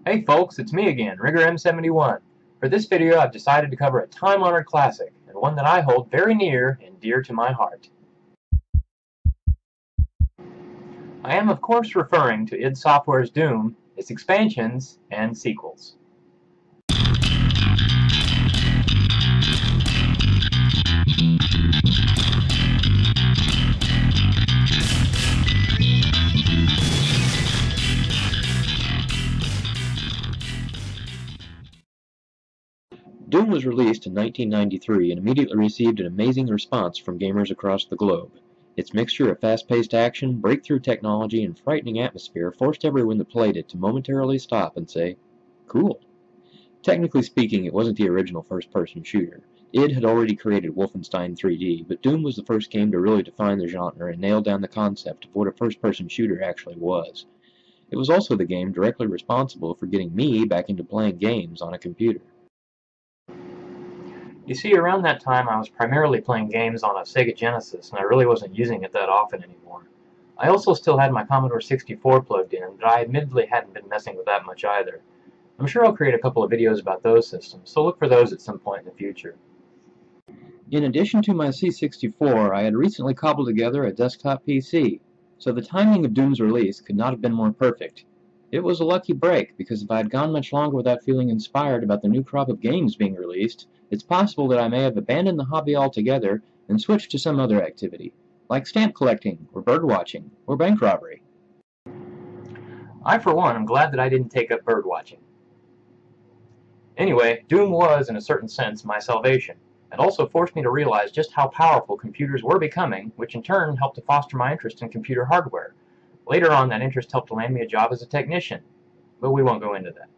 Hey folks, it's me again, RiggerM71. For this video I've decided to cover a time-honored classic, and one that I hold very near and dear to my heart. I am of course referring to id Software's Doom, its expansions, and sequels. Doom was released in 1993 and immediately received an amazing response from gamers across the globe. Its mixture of fast-paced action, breakthrough technology, and frightening atmosphere forced everyone that played it to momentarily stop and say, "Cool." Technically speaking, it wasn't the original first-person shooter. id had already created Wolfenstein 3D, but Doom was the first game to really define the genre and nail down the concept of what a first-person shooter actually was. It was also the game directly responsible for getting me back into playing games on a computer. You see, around that time I was primarily playing games on a Sega Genesis, and I really wasn't using it that often anymore. I also still had my Commodore 64 plugged in, but I admittedly hadn't been messing with that much either. I'm sure I'll create a couple of videos about those systems, so look for those at some point in the future. In addition to my C64, I had recently cobbled together a desktop PC, so the timing of Doom's release could not have been more perfect. It was a lucky break, because if I had gone much longer without feeling inspired about the new crop of games being released, it's possible that I may have abandoned the hobby altogether and switched to some other activity, like stamp collecting, or bird watching, or bank robbery. I, for one, am glad that I didn't take up bird watching. Anyway, Doom was, in a certain sense, my salvation. It also forced me to realize just how powerful computers were becoming, which in turn helped to foster my interest in computer hardware. Later on, that interest helped to land me a job as a technician, but we won't go into that.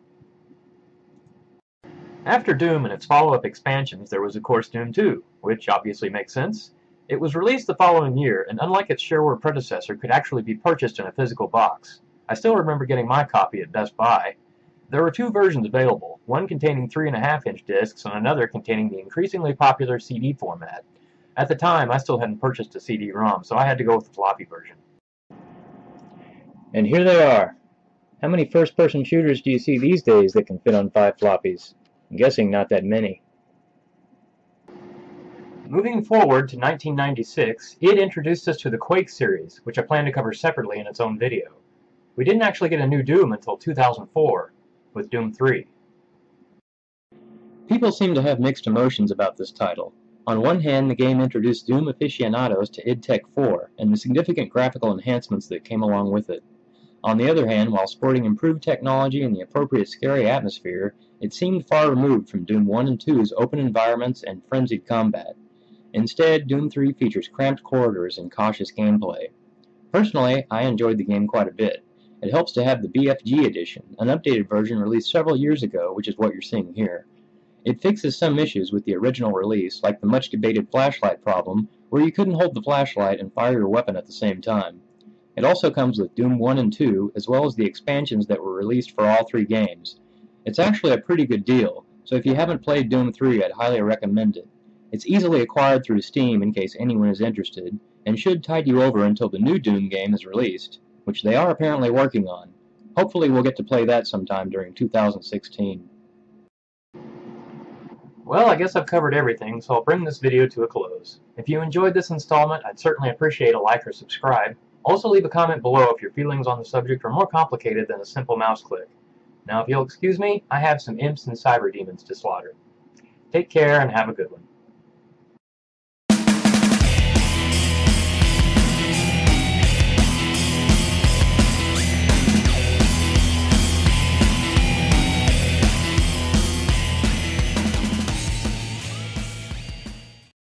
After Doom and its follow-up expansions, there was of course Doom 2, which obviously makes sense. It was released the following year, and unlike its shareware predecessor, could actually be purchased in a physical box. I still remember getting my copy at Best Buy. There were two versions available, one containing 3.5-inch discs and another containing the increasingly popular CD format. At the time, I still hadn't purchased a CD-ROM, so I had to go with the floppy version. And here they are. How many first-person shooters do you see these days that can fit on 5 floppies? I'm guessing not that many. Moving forward to 1996, id introduced us to the Quake series, which I plan to cover separately in its own video. We didn't actually get a new Doom until 2004, with Doom 3. People seem to have mixed emotions about this title. On one hand, the game introduced Doom aficionados to id Tech 4 and the significant graphical enhancements that came along with it. On the other hand, while sporting improved technology and the appropriate scary atmosphere, it seemed far removed from Doom 1 and 2's open environments and frenzied combat. Instead, Doom 3 features cramped corridors and cautious gameplay. Personally, I enjoyed the game quite a bit. It helps to have the BFG edition, an updated version released several years ago, which is what you're seeing here. It fixes some issues with the original release, like the much-debated flashlight problem, where you couldn't hold the flashlight and fire your weapon at the same time. It also comes with Doom 1 and 2, as well as the expansions that were released for all 3 games. It's actually a pretty good deal, so if you haven't played Doom 3, I'd highly recommend it. It's easily acquired through Steam in case anyone is interested, and should tide you over until the new Doom game is released, which they are apparently working on. Hopefully we'll get to play that sometime during 2016. Well, I guess I've covered everything, so I'll bring this video to a close. If you enjoyed this installment, I'd certainly appreciate a like or subscribe. Also leave a comment below if your feelings on the subject are more complicated than a simple mouse click. Now if you'll excuse me, I have some imps and cyber demons to slaughter. Take care and have a good one.